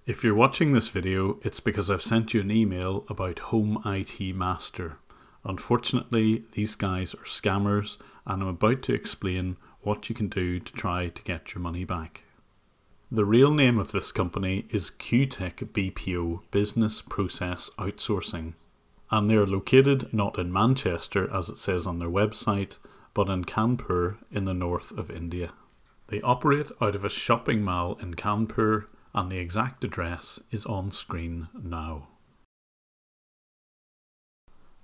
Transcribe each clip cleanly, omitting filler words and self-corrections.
If you're watching this video, it's because I've sent you an email about Home IT Master. Unfortunately, these guys are scammers, and I'm about to explain what you can do to try to get your money back. The real name of this company is Qtech BPO, Business Process Outsourcing, and they're located not in Manchester as it says on their website, but in Kanpur in the north of India. They operate out of a shopping mall in Kanpur, and the exact address is on screen now.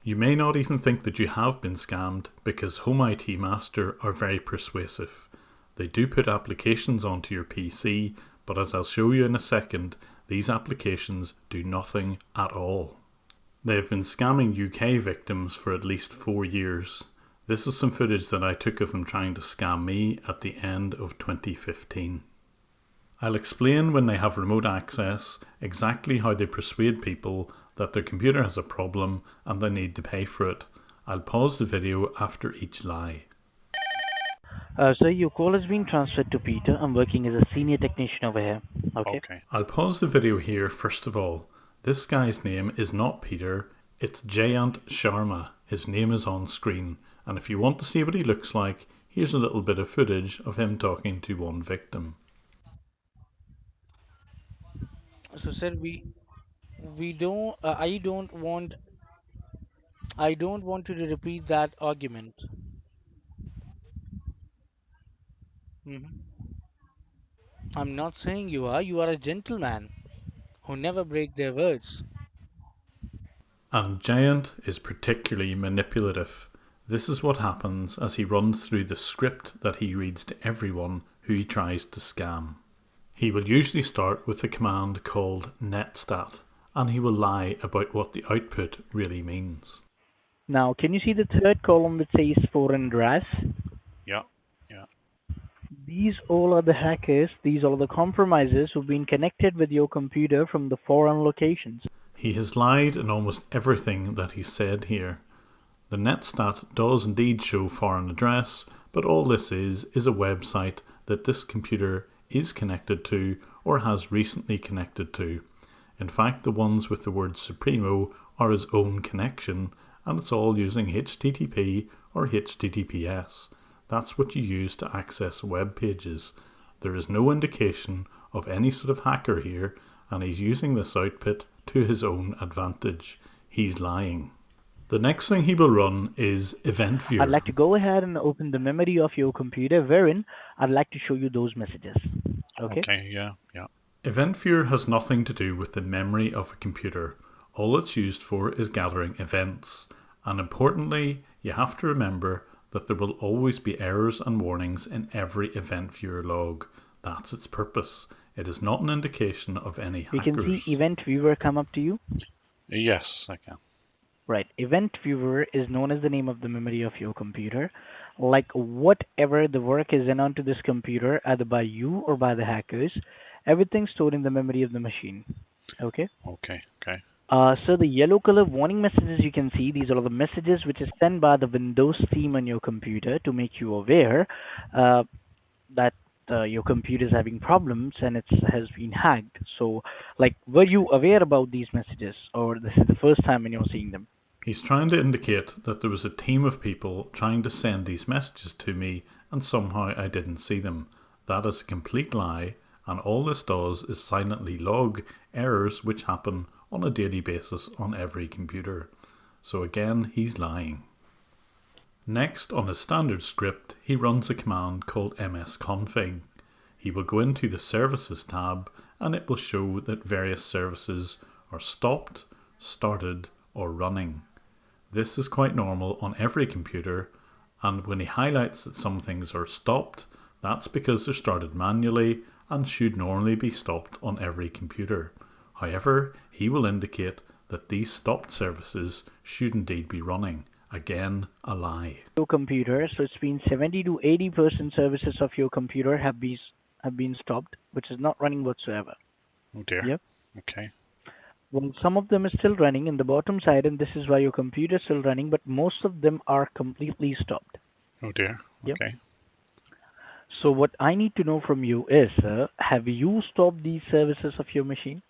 You may not even think that you have been scammed because Home IT Master are very persuasive. They do put applications onto your PC, but as I'll show you in a second, these applications do nothing at all. They have been scamming UK victims for at least 4 years. This is some footage that I took of them trying to scam me at the end of 2015. I'll explain when they have remote access exactly how they persuade people that their computer has a problem and they need to pay for it. I'll pause the video after each lie. Sir, your call has been transferred to Peter. I'm working as a senior technician over here. Okay. I'll pause the video here first of all. This guy's name is not Peter, it's Jayant Sharma. His name is on screen. And if you want to see what he looks like, here's a little bit of footage of him talking to one victim. So sir, we don't. I don't want you to repeat that argument. Hmm. I'm not saying you are. You are a gentleman who never break their words. And Giant is particularly manipulative. This is what happens as he runs through the script that he reads to everyone who he tries to scam. He will usually start with the command called netstat, and he will lie about what the output really means. Now, can you see the third column that says foreign address? Yeah. These all are the hackers, these are the compromisers who've been connected with your computer from the foreign locations. He has lied in almost everything that he said here. The netstat does indeed show foreign address, but all this is a website that this computer is connected to or has recently connected to. In fact, the ones with the word Supremo are his own connection, and it's all using HTTP or HTTPS. That's what you use to access web pages. There is no indication of any sort of hacker here, and he's using this output to his own advantage. He's lying. The next thing he will run is Event Viewer. I'd like to go ahead and open the memory of your computer wherein I'd like to show you those messages. Okay? Yeah. Event Viewer has nothing to do with the memory of a computer. All it's used for is gathering events. And importantly, you have to remember that there will always be errors and warnings in every Event Viewer log. That's its purpose. It is not an indication of any hackers. You can see Event Viewer come up to you. Yes, I can. Right. Event Viewer is known as the name of the memory of your computer. Like whatever the work is in onto this computer, either by you or by the hackers, everything's stored in the memory of the machine. Okay? Okay. So the yellow color warning messages you can see, these are the messages which is sent by the Windows team on your computer to make you aware that your computer is having problems and it has been hacked. So, like, were you aware about these messages, or this is the first time when you're seeing them? He's trying to indicate that there was a team of people trying to send these messages to me and somehow I didn't see them. That is a complete lie, and all this does is silently log errors which happen on a daily basis on every computer. So again, he's lying. Next, on his standard script, he runs a command called msconfig. He will go into the Services tab and it will show that various services are stopped, started or running. This is quite normal on every computer, and when he highlights that some things are stopped, that's because they're started manually and should normally be stopped on every computer. However, he will indicate that these stopped services should indeed be running. Again, a lie. Your computer, so it's been 70 to 80% services of your computer have been stopped, which is not running whatsoever. Oh dear. Yep. Okay. Well, some of them are still running in the bottom side, and this is why your computer is still running, but most of them are completely stopped. Oh dear. Yep. Okay. So what I need to know from you is, have you stopped these services of your machine?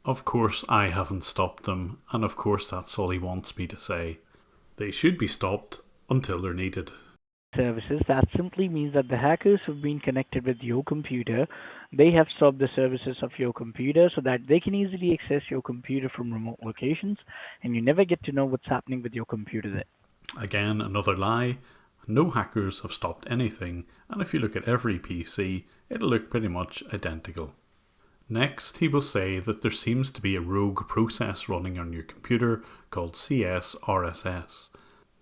Of course, I haven't stopped them, and of course that's all he wants me to say. They should be stopped until they're needed. Services, that simply means that the hackers who've been connected with your computer, they have stopped the services of your computer so that they can easily access your computer from remote locations, and you never get to know what's happening with your computer there. Again, another lie. No hackers have stopped anything, and if you look at every PC, it'll look pretty much identical. Next, he will say that there seems to be a rogue process running on your computer called CSRSS.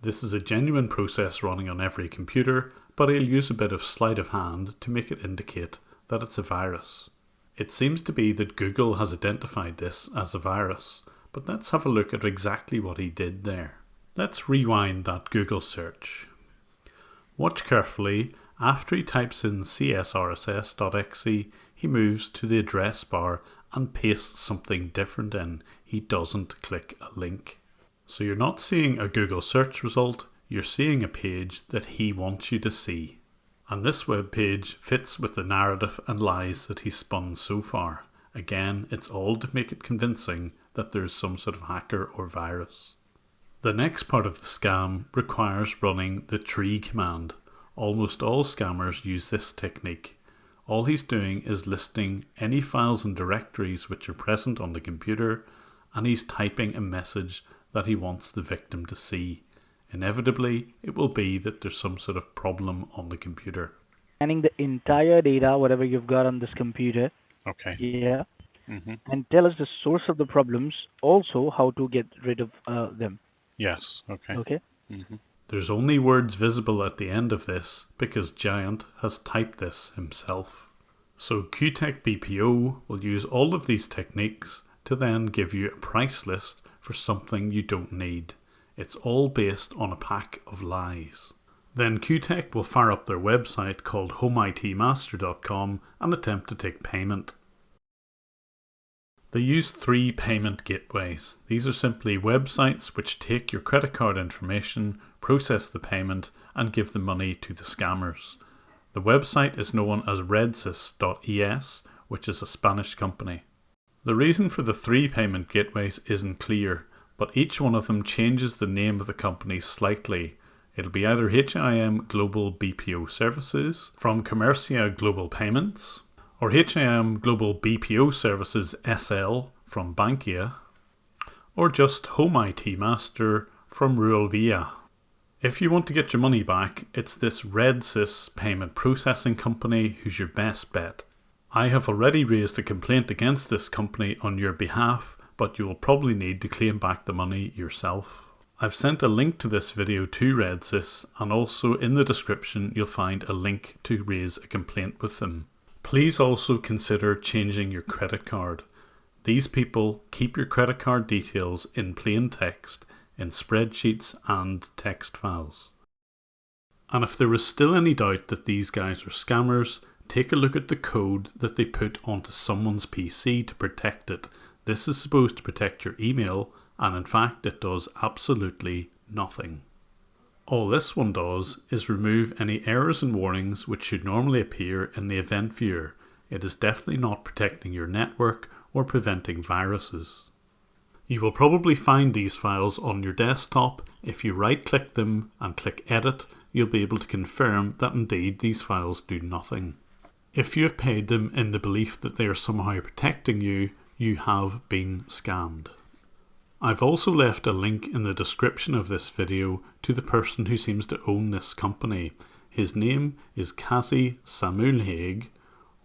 This is a genuine process running on every computer, but he'll use a bit of sleight of hand to make it indicate that it's a virus. It seems to be that Google has identified this as a virus, but let's have a look at exactly what he did there. Let's rewind that Google search. Watch carefully. After he types in csrss.exe, he moves to the address bar and pastes something different in. He doesn't click a link. So you're not seeing a Google search result, you're seeing a page that he wants you to see. And this web page fits with the narrative and lies that he's spun so far. Again, it's all to make it convincing that there's some sort of hacker or virus. The next part of the scam requires running the tree command. Almost all scammers use this technique. All he's doing is listing any files and directories which are present on the computer, and he's typing a message that he wants the victim to see. Inevitably, it will be that there's some sort of problem on the computer. Scanning the entire data, whatever you've got on this computer. Okay. Yeah. And tell us the source of the problems, also how to get rid of them. Yes, okay. Okay. There's only words visible at the end of this because Giant has typed this himself. So Qtech BPO will use all of these techniques to then give you a price list for something you don't need. It's all based on a pack of lies. Then Qtech will fire up their website called homeitmaster.com and attempt to take payment. They use 3 payment gateways. These are simply websites which take your credit card information, process the payment, and give the money to the scammers. The website is known as redsys.es, which is a Spanish company. The reason for the 3 payment gateways isn't clear, but each one of them changes the name of the company slightly. It'll be either HIM Global BPO Services from Commercia Global Payments, or HIM Global BPO Services SL from Bankia, or just Home IT Master from Rural Via. If you want to get your money back, it's this redsys payment processing company who's your best bet. I have already raised a complaint against this company on your behalf, but you will probably need to claim back the money yourself. I've sent a link to this video to redsys, and also in the description you'll find a link to raise a complaint with them. Please also consider changing your credit card. These people keep your credit card details in plain text, in spreadsheets and text files. And if there is still any doubt that these guys are scammers, take a look at the code that they put onto someone's PC to protect it. This is supposed to protect your email, and in fact it does absolutely nothing. All this one does is remove any errors and warnings which should normally appear in the event viewer. It is definitely not protecting your network or preventing viruses. You will probably find these files on your desktop. If you right click them and click edit, you'll be able to confirm that indeed these files do nothing. If you have paid them in the belief that they are somehow protecting you, you have been scammed. I've also left a link in the description of this video to the person who seems to own this company. His name is QAZI SAMIUL HAQUE,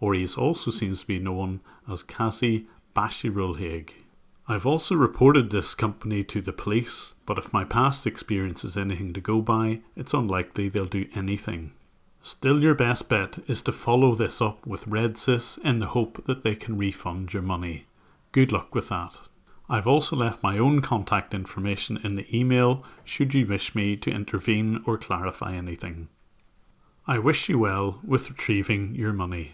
or he also seems to be known as QAZI BASHIRUL HAQUE. I've also reported this company to the police, but if my past experience is anything to go by, it's unlikely they'll do anything. Still, your best bet is to follow this up with redsys in the hope that they can refund your money. Good luck with that. I've also left my own contact information in the email should you wish me to intervene or clarify anything. I wish you well with retrieving your money.